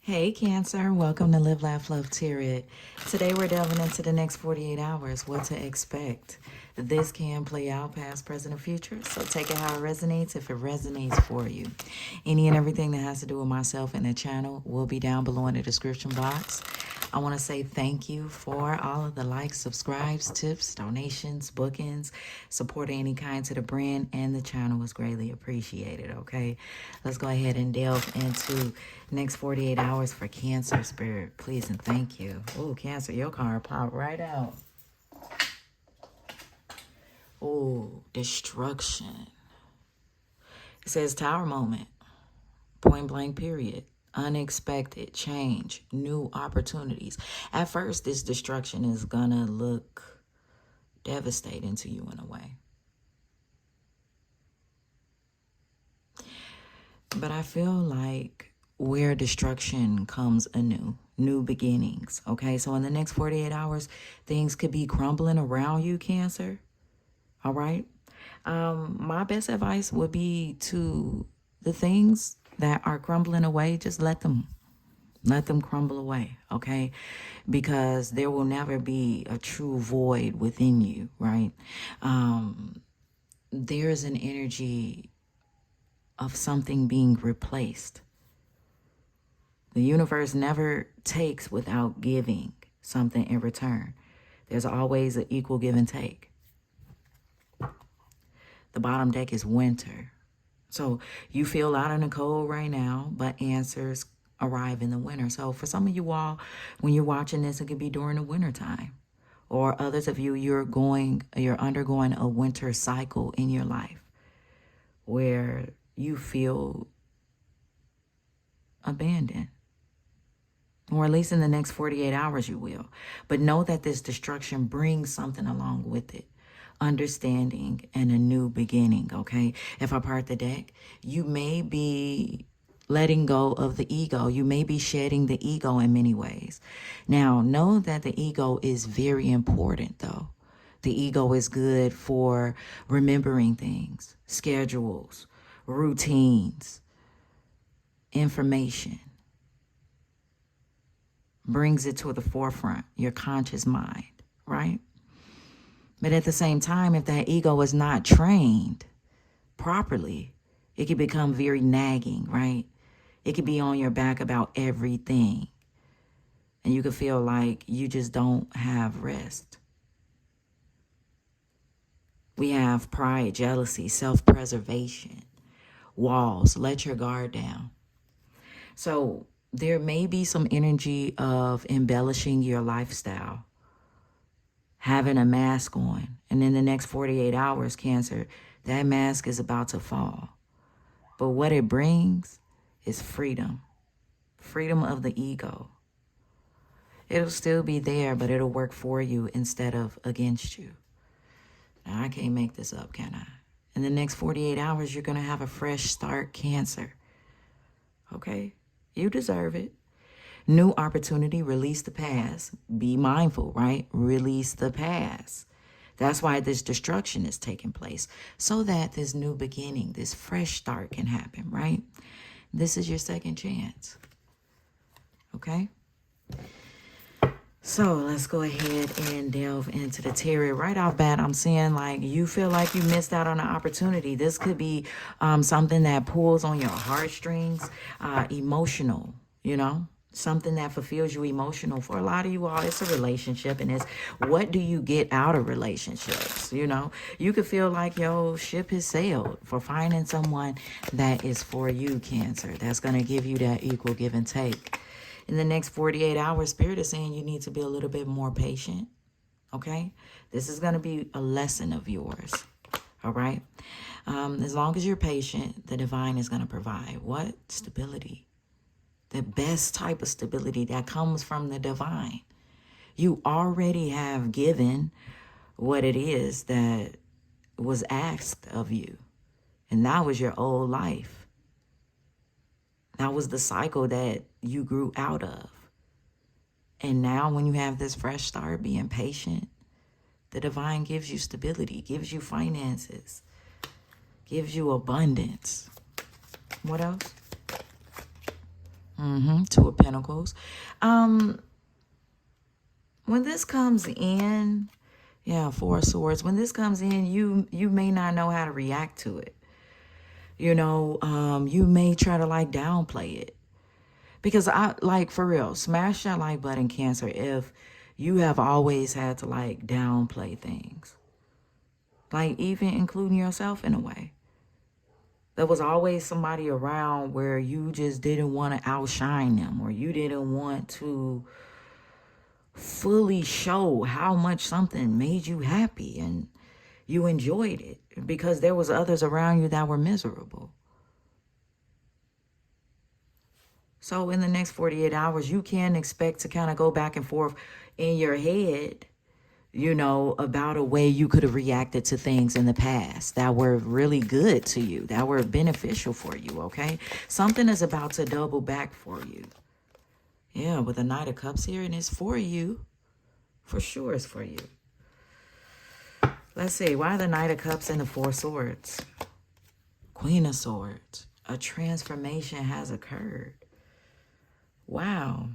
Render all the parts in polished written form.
Hey Cancer, welcome to Live, Laugh, Love, Tarot. Today we're delving into the next 48 hours, what to expect. This can play out past, present, or future, so take it how it resonates if it resonates for you. Any and everything that has to do with myself and the channel will be down below in the description box. I want to say thank you for all of the likes, subscribes, tips, donations, bookings, support of any kind to the brand and the channel is greatly appreciated, okay? Let's go ahead and delve into next 48 hours for Cancer Spirit. Please and thank you. Oh, Cancer, your card popped right out. Oh, destruction. It says Tower moment. Point blank period. Unexpected change, new opportunities. At first, this destruction is gonna look devastating to you in a way. But I feel like where destruction comes anew, new beginnings, okay? So in the next 48 hours, things could be crumbling around you, Cancer, all right? My best advice would be to the things that are crumbling away, just let them crumble away, okay? Because there will never be a true void within you, right? There's an energy of something being replaced. The universe never takes without giving something in return. There's always an equal give and take. The bottom deck is winter. So you feel out in the cold right now, but answers arrive in the winter. So for some of you all, when you're watching this, it could be during the winter time. Or others of you, you're undergoing a winter cycle in your life where you feel abandoned. Or at least in the next 48 hours you will. But know that this destruction brings something along with it. Understanding and a new beginning, okay? If I part the deck, you may be letting go of the ego. You may be shedding the ego in many ways. Now, know that the ego is very important, though. The ego is good for remembering things, schedules, routines, information. Brings it to the forefront, your conscious mind, right? But at the same time, if that ego is not trained properly, it can become very nagging, right? It can be on your back about everything. And you can feel like you just don't have rest. We have pride, jealousy, self-preservation, walls, let your guard down. So there may be some energy of embellishing your lifestyle, having a mask on. And in the next 48 hours, Cancer, that mask is about to fall. But what it brings is freedom. Freedom of the ego. It'll still be there, but it'll work for you instead of against you. Now, I can't make this up, can I? In the next 48 hours, you're going to have a fresh start, Cancer. Okay? You deserve it. New opportunity, release the past. Be mindful, right? Release the past. That's why this destruction is taking place. So that this new beginning, this fresh start can happen, right? This is your second chance. Okay? So let's go ahead and delve into the tarot. Right off bat, I'm seeing like you feel like you missed out on an opportunity. This could be something that pulls on your heartstrings, emotional, you know? Something that fulfills you emotional. For a lot of you all, it's a relationship, and it's what do you get out of relationships, you know? You could feel like your ship has sailed for finding someone that is for you, Cancer. That's going to give you that equal give and take. In the next 48 hours, Spirit is saying you need to be a little bit more patient, okay? This is going to be a lesson of yours, all right? As long as you're patient, the divine is going to provide what? Stability. The best type of stability that comes from the divine. You already have given what it is that was asked of you. And that was your old life. That was the cycle that you grew out of. And now when you have this fresh start, being patient, the divine gives you stability, gives you finances, gives you abundance. What else? Two of Pentacles. When this comes in, yeah, Four of Swords. When this comes in, you may not know how to react to it. You know, you may try to like downplay it. Because I like, for real, smash that like button, Cancer, if you have always had to like downplay things. Like even including yourself in a way. There was always somebody around where you just didn't want to outshine them, or you didn't want to fully show how much something made you happy and you enjoyed it, because there was others around you that were miserable. So in the next 48 hours, you can expect to kind of go back and forth in your head, you know, about a way you could have reacted to things in the past that were really good to you, that were beneficial for you, okay? Something is about to double back for you. Yeah, with the Knight of Cups here, and it's for you. For sure it's for you. Let's see, why the Knight of Cups and the Four of Swords? Queen of Swords. A transformation has occurred. Wow.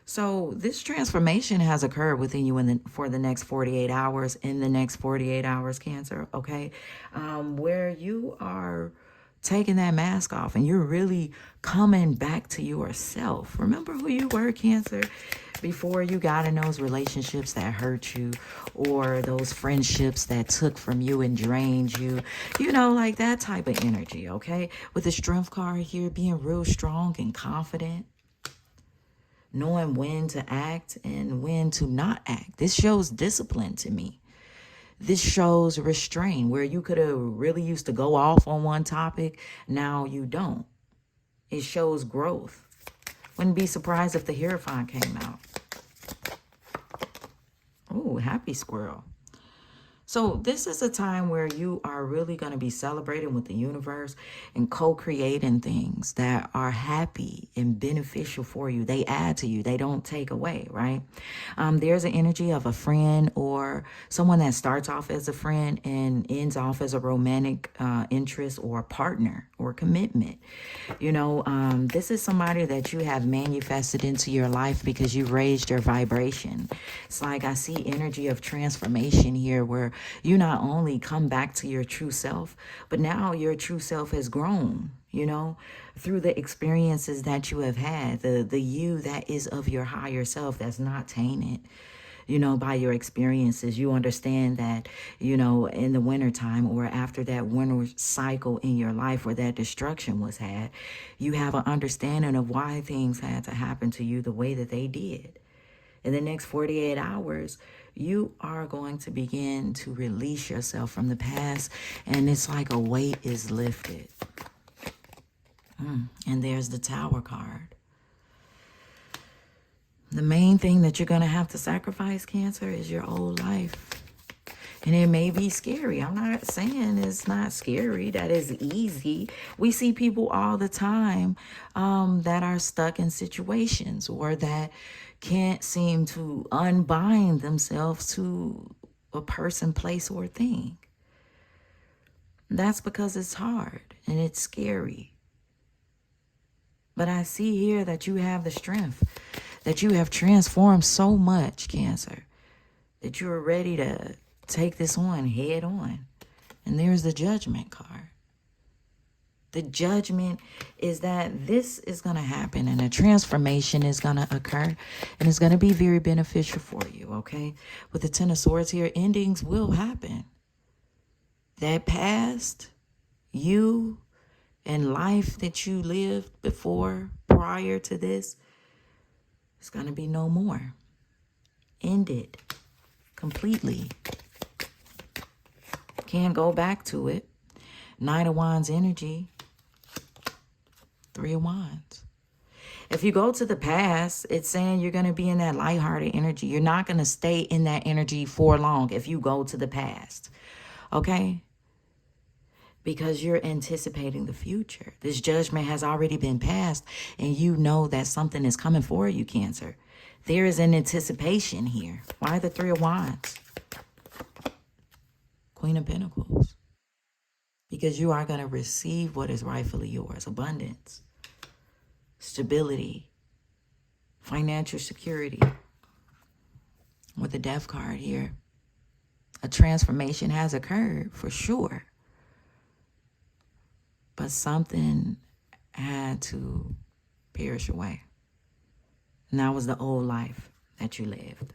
So this transformation has occurred within you for the next 48 hours, in the next 48 hours, Cancer, okay? Where you are taking that mask off and you're really coming back to yourself. Remember who you were, Cancer, before you got in those relationships that hurt you, or those friendships that took from you and drained you. You know, like that type of energy, okay? With the Strength card here, being real strong and confident. Knowing when to act and when to not act. This shows discipline to me. This shows restraint, where you could have really used to go off on one topic. Now you don't. It shows growth. Wouldn't be surprised if the Hierophant came out. Oh, happy squirrel. So this is a time where you are really going to be celebrating with the universe and co-creating things that are happy and beneficial for you. They add to you. They don't take away, right? There's an energy of a friend or someone that starts off as a friend and ends off as a romantic interest or partner or commitment. You know, this is somebody that you have manifested into your life because you raised your vibration. It's like I see energy of transformation here, where you not only come back to your true self, but now your true self has grown, you know, through the experiences that you have had, the you that is of your higher self, that's not tainted, you know, by your experiences. You understand that, you know, in the wintertime or after that winter cycle in your life where that destruction was had, you have an understanding of why things had to happen to you the way that they did. In the next 48 hours, you are going to begin to release yourself from the past, and it's like a weight is lifted. And there's the Tower card. The main thing that you're going to have to sacrifice, Cancer, is your old life. And it may be scary. I'm not saying it's not scary, that is easy. We see people all the time that are stuck in situations or that can't seem to unbind themselves to a person, place, or thing. That's because it's hard and it's scary. But I see here that you have the strength, that you have transformed so much, Cancer, that you are ready to take this on head on. And there's the Judgment card. The judgment is that this is going to happen and a transformation is going to occur, and it's going to be very beneficial for you, okay? With the Ten of Swords here, endings will happen. That past you and life that you lived before, prior to this, it's going to be no more. Ended completely. Can't go back to it. Knight of Wands energy. Three of Wands. If you go to the past, it's saying you're going to be in that lighthearted energy. You're not going to stay in that energy for long if you go to the past. Okay? Because you're anticipating the future. This judgment has already been passed, and you know that something is coming for you, Cancer. There is an anticipation here. Why the Three of Wands? Queen of Pentacles. Because you are going to receive what is rightfully yours. Abundance. stability, financial security. With the Death card here, a transformation has occurred for sure. But something had to perish away. And that was the old life that you lived.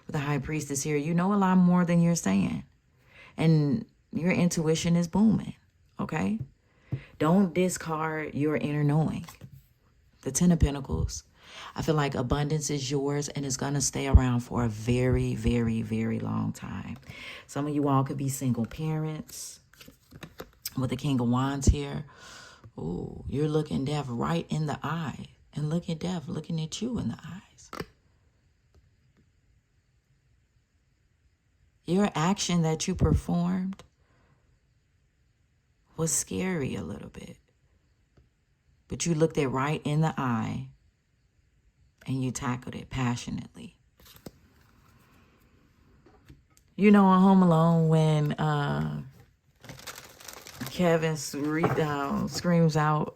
With the High Priestess here, you know a lot more than you're saying. And your intuition is booming, okay? Don't discard your inner knowing. The Ten of Pentacles. I feel like abundance is yours and it's going to stay around for a very, very, very long time. Some of you all could be single parents. With the King of Wands here. Ooh, you're looking death right in the eye. And look at death looking at you in the eyes. Your action that you performed was scary a little bit. But you looked it right in the eye and you tackled it passionately. You know, on Home Alone when Kevin screams out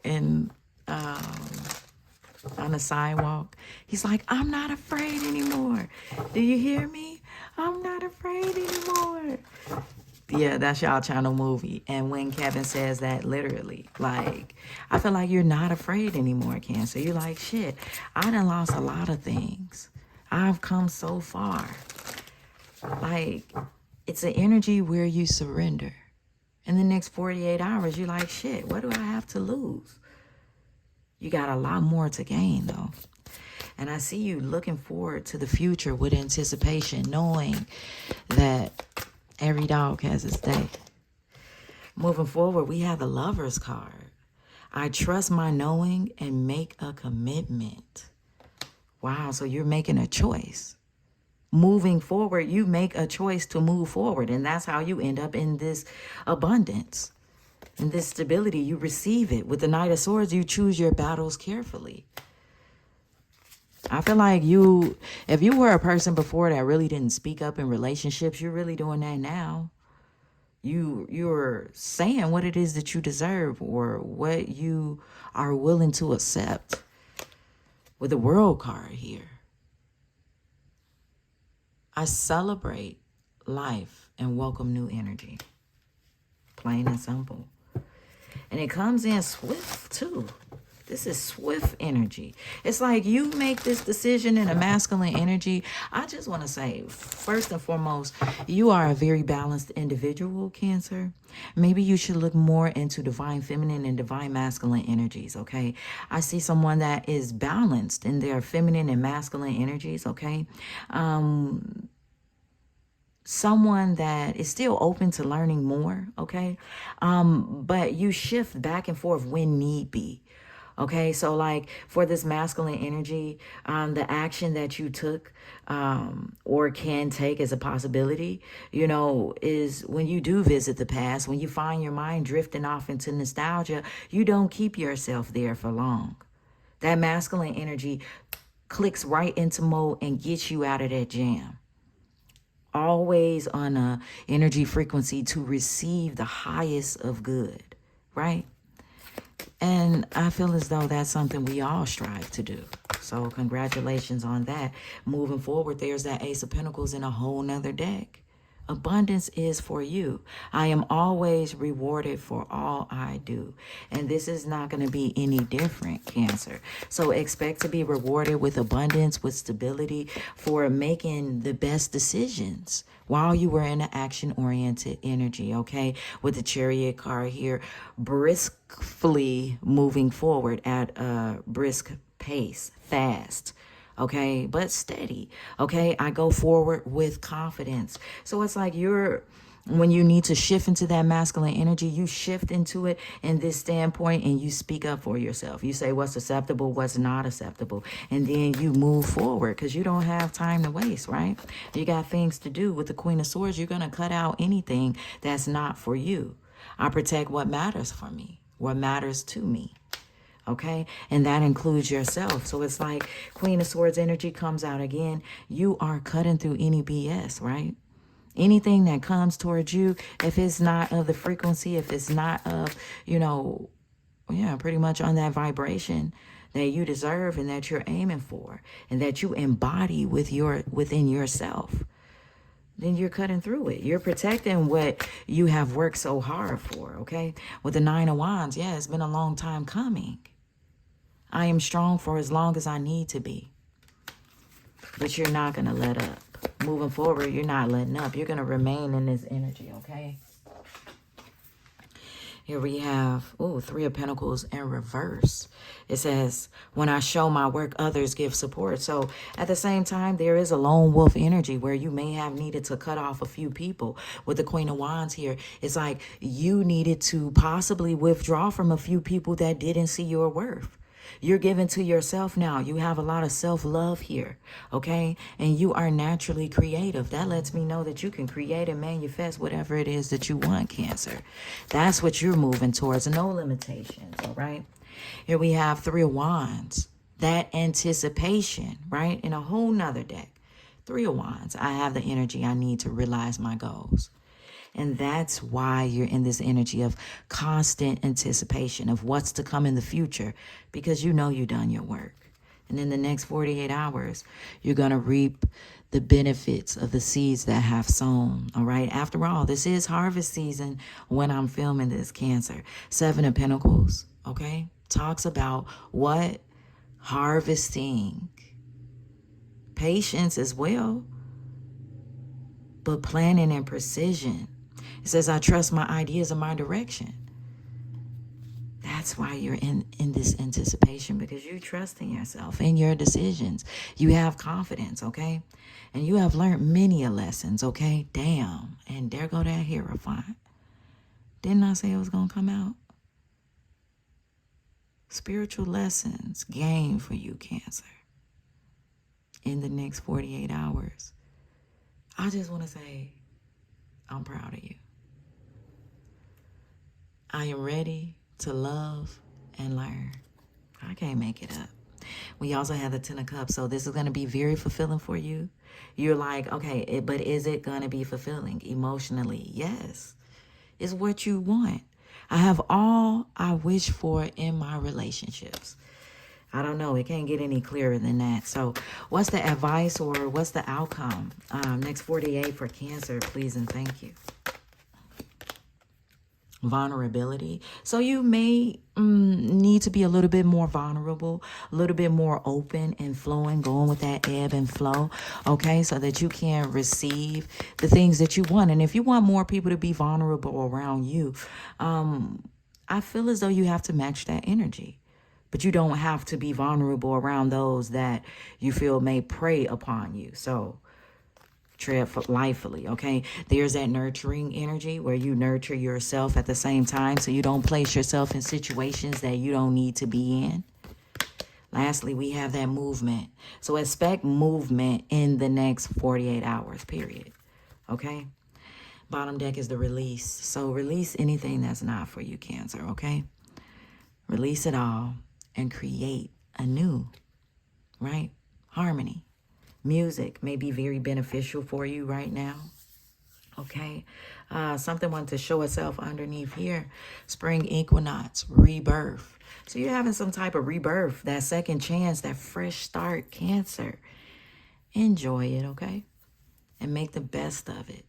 on the sidewalk. He's like, I'm not afraid anymore. Do you hear me? I'm not afraid anymore. Yeah, that's y'all channel movie. And when Kevin says that, literally, like, I feel like you're not afraid anymore, Cancer. You're like, shit, I done lost a lot of things. I've come so far. Like, it's an energy where you surrender. In the next 48 hours, you're like, shit, what do I have to lose? You got a lot more to gain, though. And I see you looking forward to the future with anticipation, knowing that every dog has its day. Moving forward, we have the Lover's card. I trust my knowing and make a commitment. Wow, so you're making a choice. Moving forward, you make a choice to move forward. And that's how you end up in this abundance. In this stability, you receive it. With the Knight of Swords, you choose your battles carefully. I feel like if you were a person before that really didn't speak up in relationships, you're really doing that now. You're saying what it is that you deserve or what you are willing to accept. With the World card here. I celebrate life and welcome new energy. Plain and simple. And it comes in swift too. This is swift energy. It's like you make this decision in a masculine energy. I just want to say, first and foremost, you are a very balanced individual, Cancer. Maybe you should look more into divine feminine and divine masculine energies, okay? I see someone that is balanced in their feminine and masculine energies, okay? Someone that is still open to learning more, okay? But you shift back and forth when need be. Okay, so like for this masculine energy, the action that you took or can take as a possibility, you know, is when you do visit the past, when you find your mind drifting off into nostalgia, you don't keep yourself there for long. That masculine energy clicks right into mode and gets you out of that jam. Always on a energy frequency to receive the highest of good, right? And I feel as though that's something we all strive to do. So congratulations on that. Moving forward, there's that Ace of Pentacles in a whole nother deck. Abundance is for you. I am always rewarded for all I do. And this is not going to be any different, Cancer. So expect to be rewarded with abundance, with stability, for making the best decisions while you were in an action-oriented energy, okay? With the Chariot card here, briskly moving forward at a brisk pace, fast. Okay, but steady. Okay, I go forward with confidence. So it's like when you need to shift into that masculine energy, you shift into it in this standpoint and you speak up for yourself. You say what's acceptable, what's not acceptable. And then you move forward because you don't have time to waste, right? You got things to do. With the Queen of Swords, you're going to cut out anything that's not for you. I protect what matters for me, what matters to me. Okay, and that includes yourself. So it's like Queen of Swords energy comes out again. You are cutting through any BS, right? Anything that comes towards you, if it's not of the frequency, if it's not of, you know, yeah, pretty much on that vibration, that you deserve and that you're aiming for and that you embody within yourself, then you're cutting through it. You're protecting what you have worked so hard for, okay? With the Nine of Wands, yeah, it's been a long time coming. I am strong for as long as I need to be. But you're not going to let up. Moving forward, you're not letting up. You're going to remain in this energy, okay? Here we have, Three of Pentacles in reverse. It says, when I show my work, others give support. So at the same time, there is a lone wolf energy where you may have needed to cut off a few people. With the Queen of Wands here, it's like you needed to possibly withdraw from a few people that didn't see your worth. You're giving to yourself now. You have a lot of self-love here, okay? And you are naturally creative. That lets me know that you can create and manifest whatever it is that you want, Cancer. That's what you're moving towards. No limitations, all right? Here we have Three of Wands. That anticipation, right? In a whole nother deck. Three of Wands. I have the energy I need to realize my goals. And that's why you're in this energy of constant anticipation of what's to come in the future, because you know you've done your work. And in the next 48 hours, you're going to reap the benefits of the seeds that have sown. All right. After all, this is harvest season when I'm filming this, Cancer. Seven of Pentacles. OK, talks about what? Harvesting. Patience as well. But planning and precision. It says, I trust my ideas and my direction. That's why you're in this anticipation, because you trust in yourself and your decisions. You have confidence, okay? And you have learned many a lessons, okay? Damn. And there go that Hierophant. Didn't I say it was going to come out? Spiritual lessons gained for you, Cancer. In the next 48 hours. I just want to say, I'm proud of you. I am ready to love and learn. I can't make it up. We also have the Ten of Cups, so this is going to be very fulfilling for you. You're like, okay, but is it going to be fulfilling emotionally? Yes. It's what you want. I have all I wish for in my relationships. I don't know. It can't get any clearer than that. So what's the advice or what's the outcome? Next 48 for Cancer, please and thank you. Vulnerability. So you may need to be a little bit more vulnerable, a little bit more open and flowing, going with that ebb and flow, okay, so that you can receive the things that you want. And if you want more people to be vulnerable around you, I feel as though you have to match that energy. But you don't have to be vulnerable around those that you feel may prey upon you. So tread lightly, okay? There's that nurturing energy where you nurture yourself at the same time so you don't place yourself in situations that you don't need to be in. Lastly, we have that movement. So expect movement in the next 48 hours, period, okay? Bottom deck is the release. So release anything that's not for you, Cancer, okay? Release it all and create anew, right? Harmony. Music may be very beneficial for you right now. Okay. Something wanted to show itself underneath here. Spring equinox, rebirth. So you're having some type of rebirth, that second chance, that fresh start, Cancer. Enjoy it, okay? And make the best of it.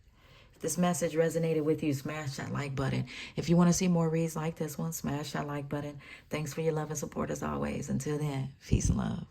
If this message resonated with you, smash that like button. If you want to see more reads like this one, smash that like button. Thanks for your love and support as always. Until then, peace and love.